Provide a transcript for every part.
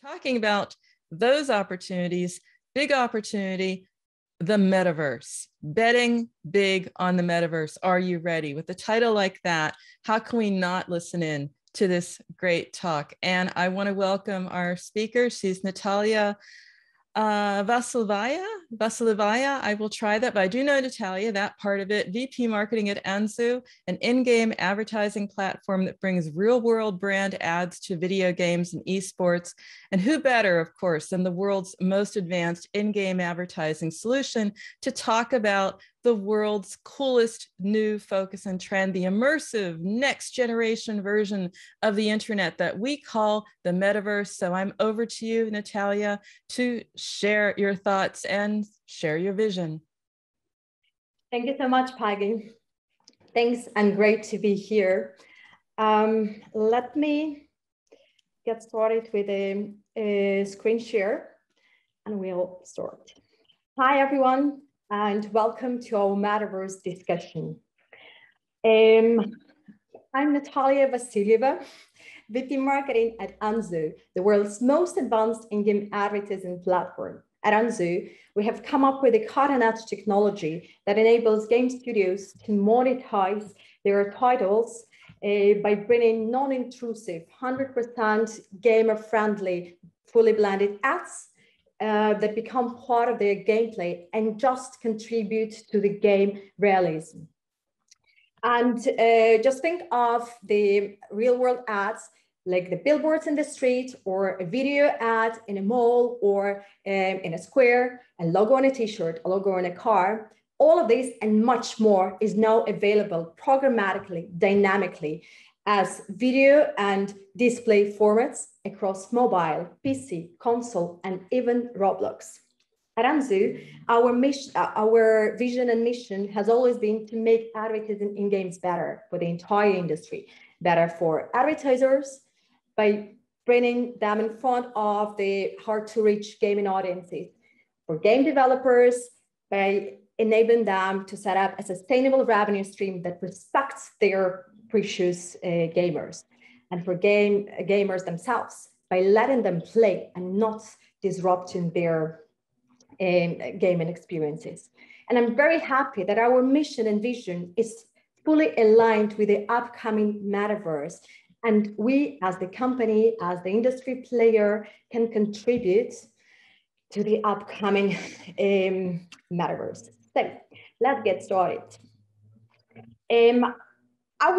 talking about those opportunities, big opportunity, the metaverse, betting big on the metaverse. Are you ready? With a title like that, how can we not listen in to this great talk? And I want to welcome our speaker. She's Natalia Vasilyeva. I will try that, but I do know Natalia, that part of it. VP Marketing at Anzu, an in-game advertising platform that brings real-world brand ads to video games and esports. And who better, of course, than the world's most advanced in-game advertising solution to talk about the world's coolest new focus and trend, the immersive next generation version of the internet that we call the metaverse. So I'm over to you, Natalia, to share your thoughts and share your vision. Thank you so much, Peggy. Thanks, and great to be here. Let me get started with a screen share and we'll start. Hi, everyone, and welcome to our Metaverse discussion. I'm Natalia Vasilyeva, VP Marketing at Anzu, the world's most advanced in-game advertising platform. At Anzu, we have come up with a cutting-edge technology that enables game studios to monetize their titles by bringing non-intrusive, 100% gamer-friendly, fully blended ads that become part of their gameplay and just contribute to the game realism. And just think of the real-world ads like the billboards in the street, or a video ad in a mall, or in a square, a logo on a t-shirt, a logo on a car. All of this and much more is now available programmatically, dynamically, as video and display formats across mobile, PC, console, and even Roblox. At Anzu, our vision and mission has always been to make advertising in games better for the entire industry, better for advertisers by bringing them in front of the hard-to-reach gaming audiences, for game developers by enabling them to set up a sustainable revenue stream that respects their precious gamers, and for gamers themselves by letting them play and not disrupting their gaming experiences. And I'm very happy that our mission and vision is fully aligned with the upcoming metaverse. And we, as the company, as the industry player, can contribute to the upcoming metaverse. So let's get started. I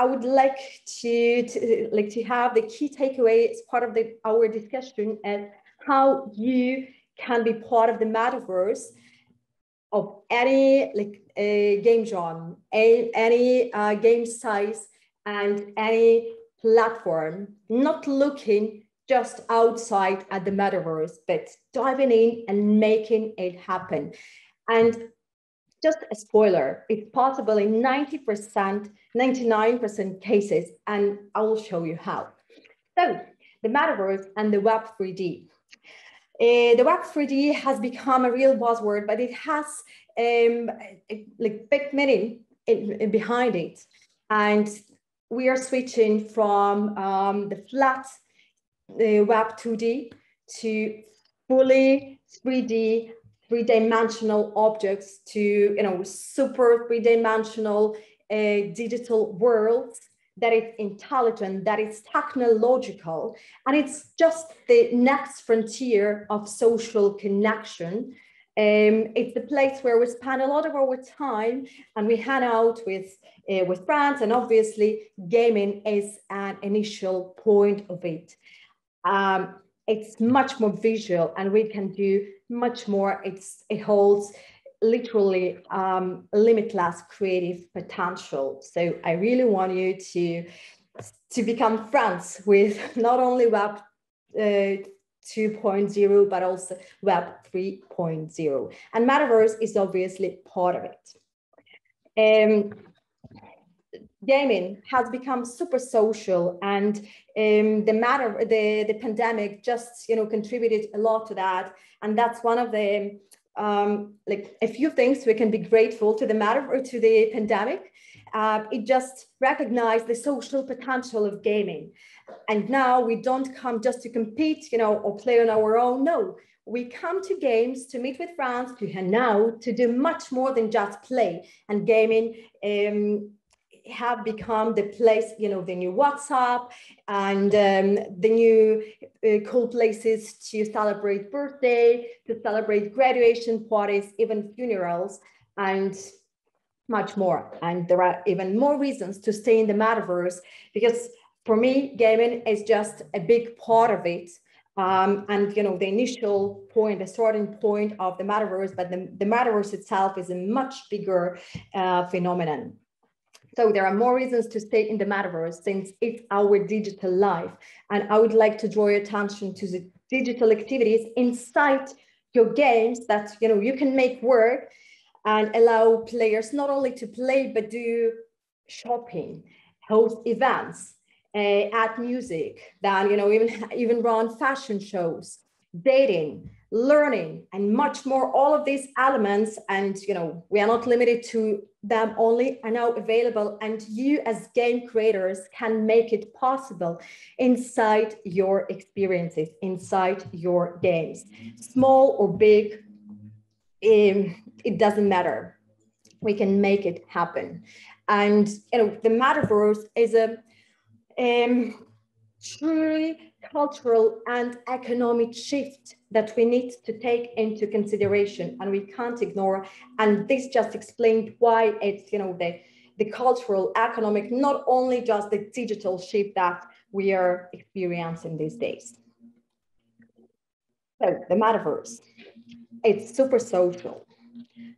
would like to have the key takeaway as part of our discussion and how you can be part of the metaverse of any game genre, any game size, and any platform, not looking just outside at the metaverse, but diving in and making it happen. And just a spoiler, it's possible in 90%, 99% cases, and I will show you how. So the metaverse and the Web 3D. The Web 3D has become a real buzzword, but it has big meaning behind it. And we are switching from the flat Web 2D to fully 3D, three-dimensional objects, to super three-dimensional digital worlds that is intelligent, that is technological, and it's just the next frontier of social connection. It's the place where we spend a lot of our time and we hang out with friends, and obviously gaming is an initial point of it. It's much more visual and we can do much more. It holds literally limitless creative potential. So I really want you to become friends with not only Web 2.0, but also Web 3.0. And Metaverse is obviously part of it. Gaming has become super social, and the pandemic just contributed a lot to that. And that's one of the a few things we can be grateful to the pandemic. it just recognized the social potential of gaming. And now we don't come just to compete, or play on our own. No, we come to games to meet with friends, to hang out, to do much more than just play. And gaming have become the place, the new WhatsApp and the new cool places to celebrate birthday, to celebrate graduation parties, even funerals, and much more. And there are even more reasons to stay in the metaverse, because for me, gaming is just a big part of it. And the initial point, the starting point of the metaverse, but the metaverse itself is a much bigger phenomenon. So there are more reasons to stay in the metaverse, since it's our digital life. And I would like to draw your attention to the digital activities inside your games that you can make work and allow players not only to play, but do shopping, host events, add music, then even run fashion shows, dating, learning, and much more. All of these elements, and we are not limited to them only, are now available, and you as game creators can make it possible inside your experiences, inside your games, small or big. It doesn't matter. We can make it happen. And the metaverse is a truly cultural and economic shift that we need to take into consideration, and we can't ignore. And this just explained why it's the cultural, economic, not only just the digital shift that we are experiencing these days. So the metaverse, it's super social,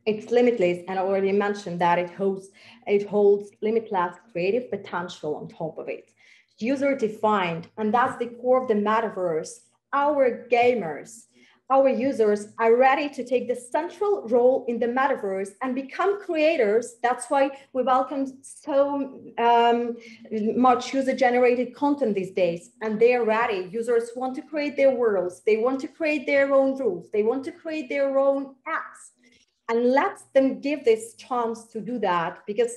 it's limitless, and I already mentioned that it holds limitless creative potential on top of it. User-defined, and that's the core of the metaverse. Our gamers, our users are ready to take the central role in the metaverse and become creators. That's why we welcome so much user-generated content these days, and they are ready. Users want to create their worlds, they want to create their own rules, they want to create their own apps, and let them give this chance to do that, because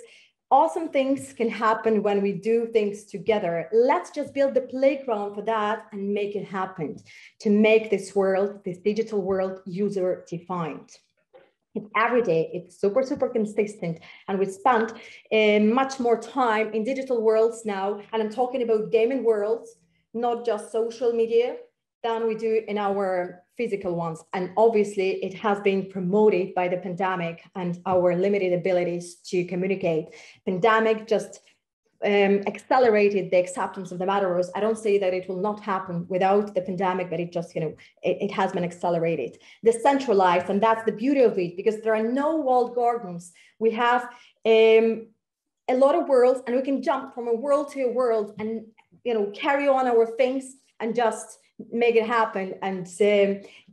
awesome things can happen when we do things together. Let's just build the playground for that and make it happen, to make this world, this digital world, user-defined. It's every day, it's super, super consistent. And we spend much more time in digital worlds now, and I'm talking about gaming worlds, not just social media, than we do in our physical ones. And obviously it has been promoted by the pandemic and our limited abilities to communicate. Pandemic just accelerated the acceptance of the metaverse. I don't say that it will not happen without the pandemic, but it just, it has been accelerated. Decentralized, and that's the beauty of it, because there are no walled gardens. We have a lot of worlds, and we can jump from a world to a world and, carry on our things and just make it happen and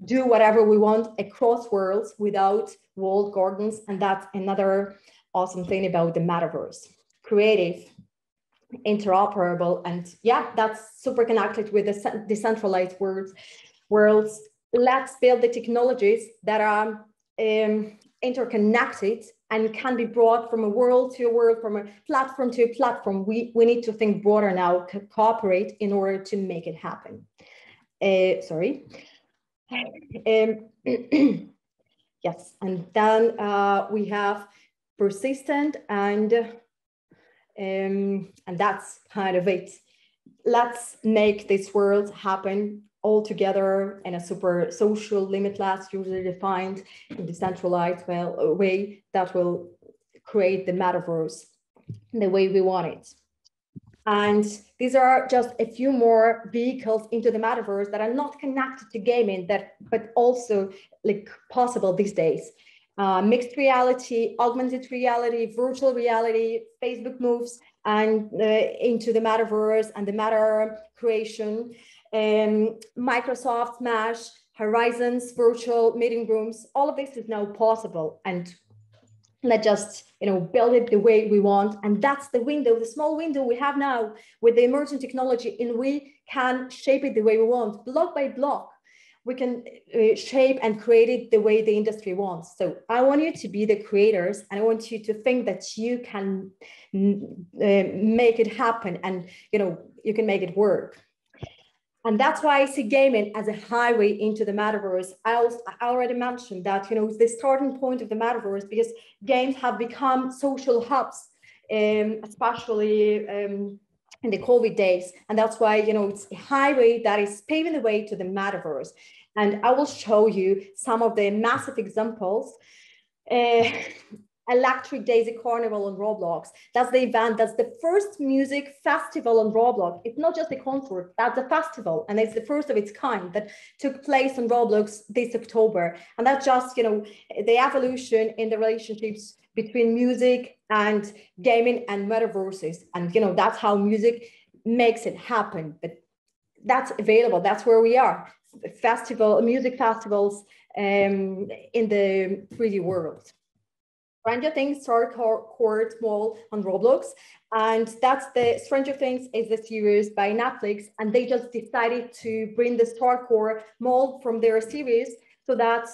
do whatever we want across worlds without walled gardens. And that's another awesome thing about the metaverse. Creative, interoperable, and yeah, that's super connected with the decentralized worlds. Let's build the technologies that are interconnected and can be brought from a world to a world, from a platform to a platform. We need to think broader now, cooperate in order to make it happen. Yes, and then we have persistent, and that's kind of it. Let's make this world happen all together in a super social, limitless, user-defined, and decentralized way that will create the metaverse the way we want it. And these are just a few more vehicles into the metaverse that are not connected to gaming, but also possible these days. Mixed reality, augmented reality, virtual reality. Facebook moves and into the metaverse and the meta creation. Microsoft Mesh, Horizons, virtual meeting rooms. All of this is now possible, and let's just build it the way we want. And that's the window, the small window we have now with the emerging technology, and we can shape it the way we want, block by block. we can shape and create it the way the industry wants. So I want you to be the creators, and I want you to think that you can make it happen, and you can make it work. And that's why I see gaming as a highway into the metaverse. I already mentioned that, it's the starting point of the metaverse, because games have become social hubs, especially in the COVID days. And that's why, it's a highway that is paving the way to the metaverse. And I will show you some of the massive examples. Electric Daisy Carnival on Roblox. That's the event. That's the first music festival on Roblox. It's not just a concert, that's a festival. And it's the first of its kind that took place on Roblox this October. And that's just, the evolution in the relationships between music and gaming and metaverses. And, that's how music makes it happen. But that's available. That's where we are. Music festivals in the 3D world. Stranger Things Starcore Mall on Roblox, and that's the Stranger Things is the series by Netflix, and they just decided to bring the Starcore Mall from their series so that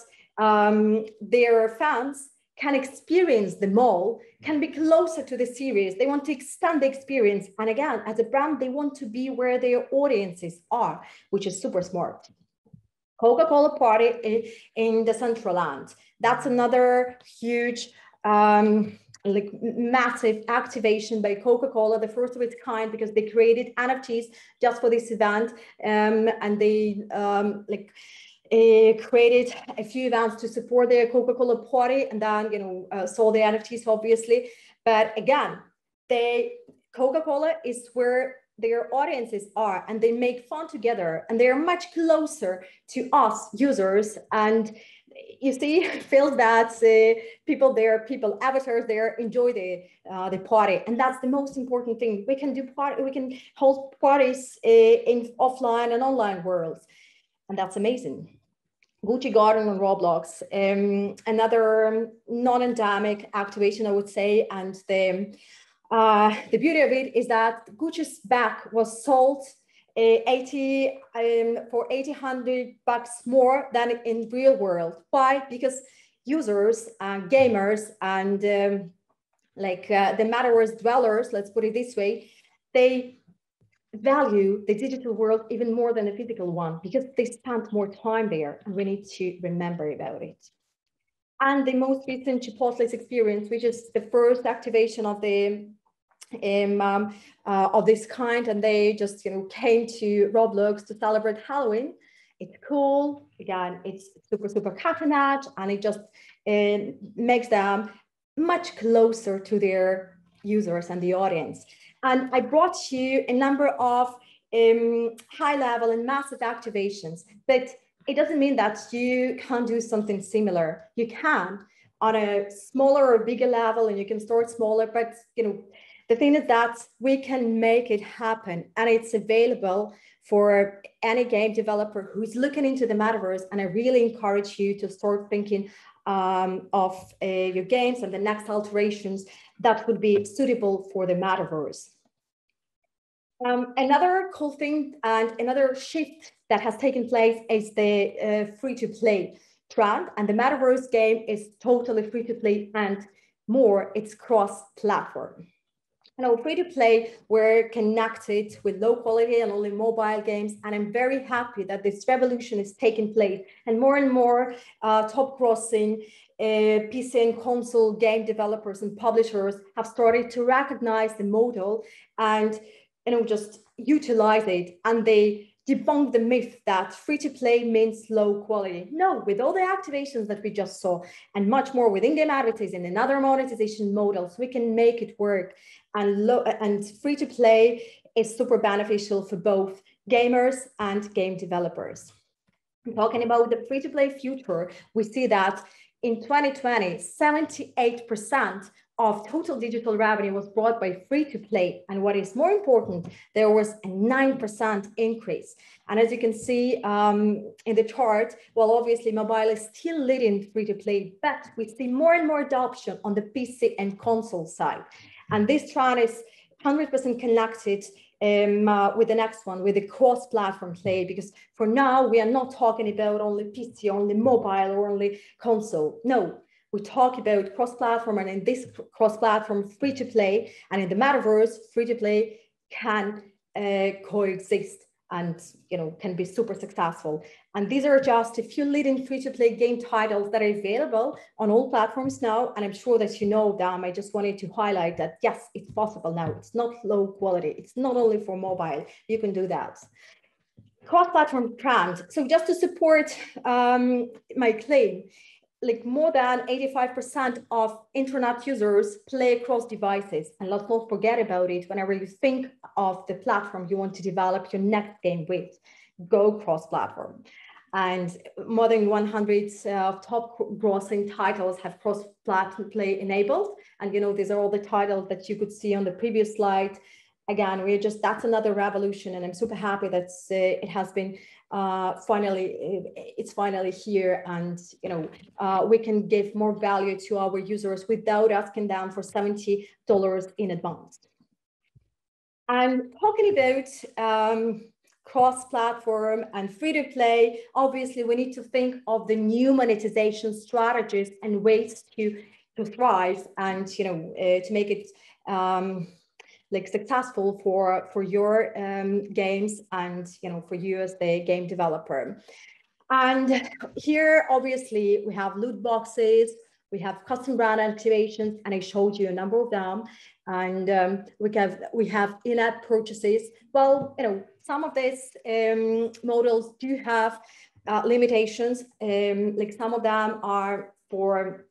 their fans can experience the mall, can be closer to the series. They want to extend the experience, and again, as a brand, they want to be where their audiences are, which is super smart. CocaCola Party in the Central Land. That's another huge massive activation by Coca-Cola, the first of its kind, because they created NFTs just for this event, and they created a few events to support their Coca-Cola Party, and then sold the NFTs obviously. But again, Coca-Cola is where their audiences are, and they make fun together, and they are much closer to us users. And you see, feels that people avatars there enjoy the party, and that's the most important thing. We can hold parties in offline and online worlds, and that's amazing. Gucci Garden on Roblox, another non-endemic activation, I would say, and the beauty of it is that Gucci's bag was sold for $1,800 more than in real world. Why? Because users, gamers, and the metaverse dwellers, let's put it this way, they value the digital world even more than the physical one, because they spend more time there, and we need to remember about it. And the most recent Chipotles experience, which is the first activation of this kind, and they just came to Roblox to celebrate Halloween. It's cool. Again, it's super cutting edge, and it just makes them much closer to their users and the audience. And I brought you a number of high level and massive activations, but it doesn't mean that you can't do something similar. You can on a smaller or bigger level, and you can start smaller, but the thing is that we can make it happen, and it's available for any game developer who's looking into the metaverse. And I really encourage you to start thinking of your games and the next alterations that would be suitable for the metaverse. Another cool thing and another shift that has taken place is the free-to-play trend, and the metaverse game is totally free-to-play, and more, it's cross-platform. Free-to-play, we're connected with low quality and only mobile games, and I'm very happy that this revolution is taking place, and more top grossing PC and console game developers and publishers have started to recognize the model and just utilize it, and they debunk the myth that free-to-play means low quality. No, with all the activations that we just saw, and much more with in-game advertising and other monetization models, we can make it work. And free-to-play is super beneficial for both gamers and game developers. Talking about the free-to-play future, we see that in 2020, 78% of total digital revenue was brought by free-to-play. And what is more important, there was a 9% increase. And as you can see in the chart, well, obviously mobile is still leading free-to-play, but we see more and more adoption on the PC and console side. And this trend is 100% connected with the next one, with the cross-platform play, because for now we are not talking about only PC, only mobile, or only console. No, we talk about cross-platform, and in this cross-platform free-to-play, and in the metaverse, free-to-play can coexist and can be super successful. And these are just a few leading free-to-play game titles that are available on all platforms now, and I'm sure that you know them. I just wanted to highlight that yes, it's possible now. It's not low quality. It's not only for mobile. You can do that. Cross-platform trend. So just to support my claim, like more than 85% of internet users play across devices. And let's not forget about it. Whenever you think of the platform you want to develop your next game with, go cross-platform. And more than 100 top grossing titles have cross-platform play enabled. And these are all the titles that you could see on the previous slide. Again, that's another revolution, and I'm super happy that it has been it's finally here, and we can give more value to our users without asking them for $70 in advance. And talking about cross-platform and free-to-play, obviously we need to think of the new monetization strategies and ways to thrive and to make it successful for your games and for you as the game developer. And here obviously we have loot boxes, we have custom brand activations, and I showed you a number of them. And we have in-app purchases. Well, some of these models do have limitations. Like some of them are for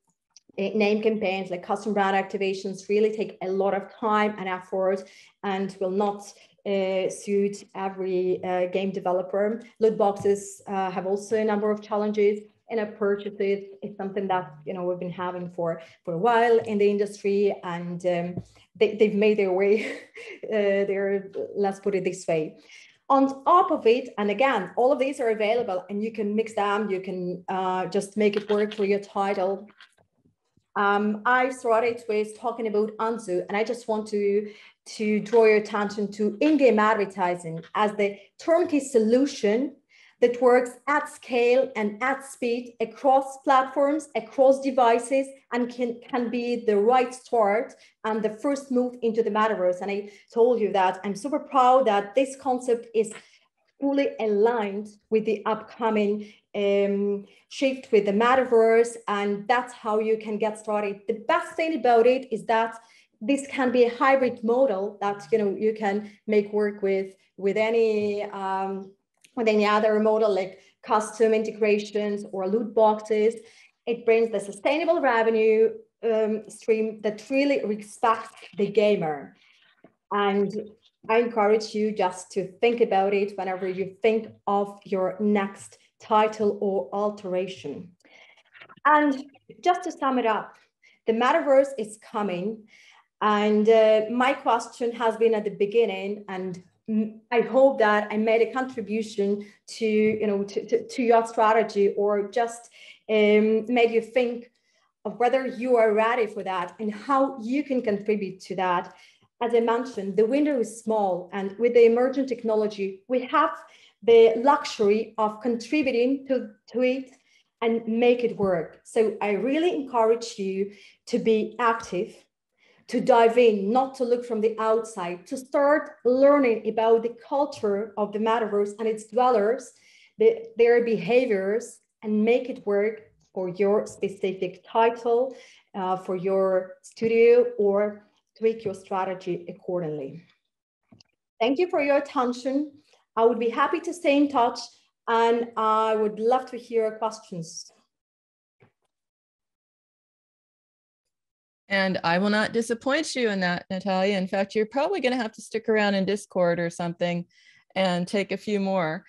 name campaigns, like custom brand activations really take a lot of time and effort and will not suit every game developer. Loot boxes have also a number of challenges. In-app purchases is something that we've been having for a while in the industry, and they've made their way there, let's put it this way. On top of it, and again, all of these are available and you can mix them, you can just make it work for your title. I started with talking about Anzu, and I just want to draw your attention to in-game advertising as the turnkey solution that works at scale and at speed across platforms, across devices, and can be the right start and the first move into the metaverse. And I told you that I'm super proud that this concept is fully aligned with the upcoming shift with the metaverse, and that's how you can get started. The best thing about it is that this can be a hybrid model that you can make work with any other model, like custom integrations or loot boxes. It brings the sustainable revenue stream that really respects the gamer. And I encourage you just to think about it whenever you think of your next title or alteration. And just to sum it up, the metaverse is coming. And my question has been at the beginning, and I hope that I made a contribution to, to your strategy, or just made you think of whether you are ready for that and how you can contribute to that. As I mentioned, the window is small, and with the emerging technology, we have the luxury of contributing to it and make it work. So I really encourage you to be active, to dive in, not to look from the outside, to start learning about the culture of the metaverse and its dwellers, their behaviors, and make it work for your specific title, for your studio, or tweak your strategy accordingly. Thank you for your attention. I would be happy to stay in touch, and I would love to hear questions. And I will not disappoint you in that, Natalia. In fact, you're probably going to have to stick around in Discord or something and take a few more.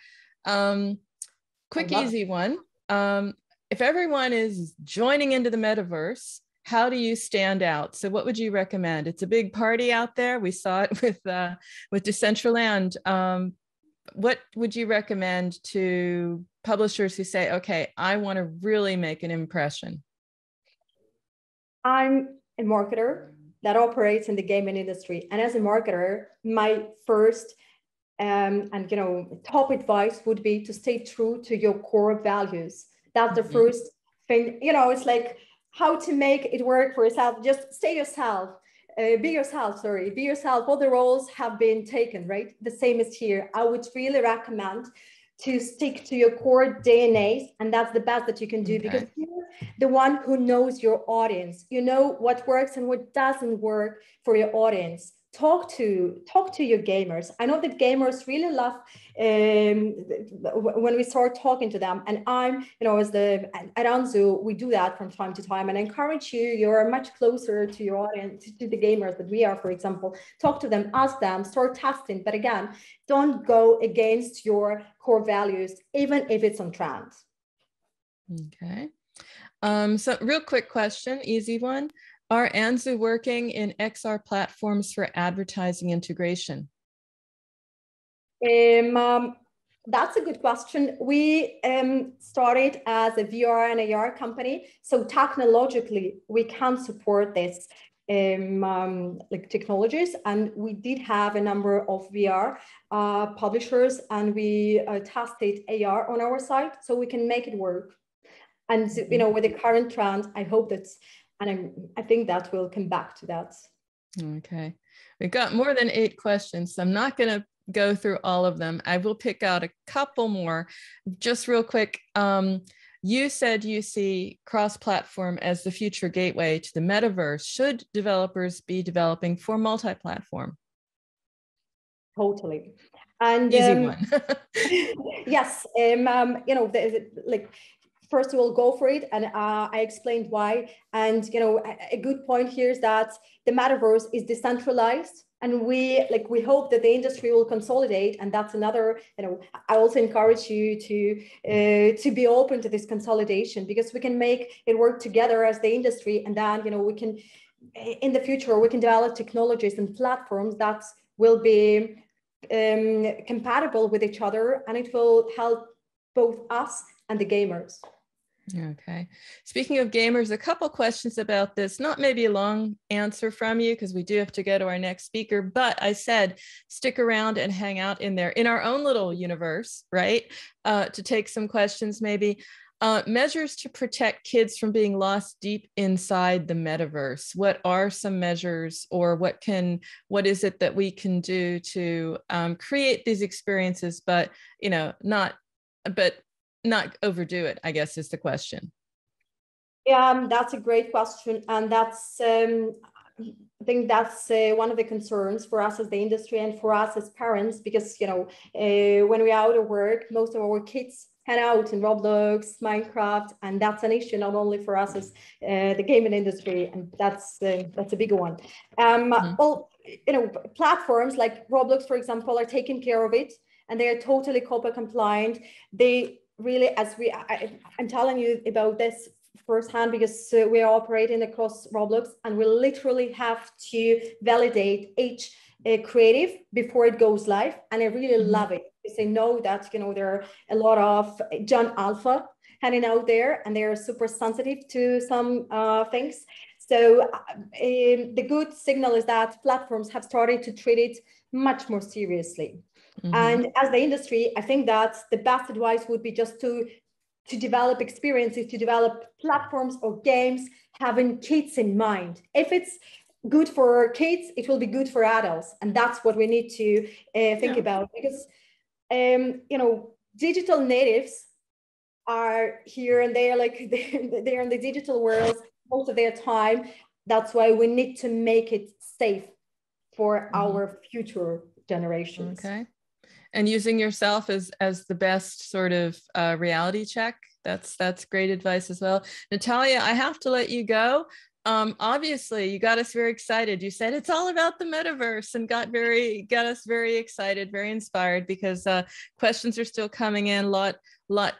Quick, easy one. If everyone is joining into the metaverse, how do you stand out? So what would you recommend? It's a big party out there. We saw it with Decentraland. What would you recommend to publishers who say, okay, I want to really make an impression? I'm a marketer. that operates in the gaming industry. And as a marketer, my first and top advice would be to stay true to your core values. That's the first thing. It's like how to make it work for yourself. Just stay yourself. Be yourself. All the roles have been taken, right? The same is here. I would really recommend to stick to your core DNAs, and that's the best that you can do, because you're the one who knows your audience. You know what works and what doesn't work for your audience. Talk to your gamers. I know that gamers really love when we start talking to them, and I'm, at Anzu, we do that from time to time, and I encourage you. You're much closer to your audience, to the gamers that we are, for example. Talk to them, ask them, start testing, but again, don't go against your core values, even if it's on trend. Okay. So real quick question, easy one. Are Anzu working in XR platforms for advertising integration? That's a good question. We started as a VR and AR company, so technologically we can support this like technologies, and we did have a number of VR publishers, and we tested AR on our site, so we can make it work. And with the current trend, I hope that's, and I think that will come back to that. Okay. We've got more than 8 questions, so I'm not going to go through all of them. I will pick out a couple more. Just real quick, you said you see cross-platform as the future gateway to the metaverse. Should developers be developing for multi-platform? Totally. And easy one. Yes, first of all, go for it. And I explained why. And, a good point here is that the metaverse is decentralized. And we hope that the industry will consolidate. And that's another, I also encourage you to be open to this consolidation, because we can make it work together as the industry. And then, we can, in the future, we can develop technologies and platforms that will be compatible with each other, and it will help both us and the gamers. Okay. Speaking of gamers, a couple questions about this, not maybe a long answer from you because we do have to go to our next speaker, but I said, stick around and hang out in there in our own little universe, right? To take some questions maybe. Measures to protect kids from being lost deep inside the metaverse. What are some measures, or what is it that we can do to create these experiences, but, not overdo it, I guess is the question. Yeah, that's a great question. And that's, I think that's one of the concerns for us as the industry and for us as parents, because, when we're out of work, most of our kids head out in Roblox, Minecraft, and that's an issue not only for us as the gaming industry, and that's a bigger one. Well, platforms like Roblox, for example, are taking care of it, and they are totally COPPA compliant. They really, I'm telling you about this firsthand, because we are operating across Roblox, and we literally have to validate each creative before it goes live, and I really love it. They know that there are a lot of John Alpha hanging out there, and they're super sensitive to some things. So the good signal is that platforms have started to treat it much more seriously. And as the industry, I think that the best advice would be just to develop experiences, to develop platforms or games having kids in mind. If it's good for kids, it will be good for adults. And that's what we need to think about, because, digital natives are here, and they are they're in the digital world most of their time. That's why we need to make it safe for our future generations. Okay. And using yourself as the best sort of reality check. That's great advice as well. Natalia, I have to let you go. Obviously, you got us very excited. You said it's all about the metaverse, and got us very excited, very inspired, because questions are still coming in, lot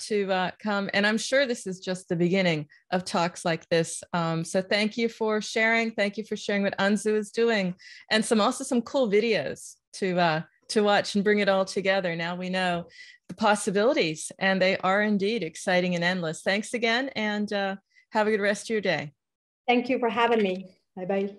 to come. And I'm sure this is just the beginning of talks like this. So thank you for sharing. Thank you for sharing what Anzu is doing, and also some cool videos to watch and bring it all together. Now we know the possibilities, and they are indeed exciting and endless. Thanks again, and have a good rest of your day. Thank you for having me. Bye-bye.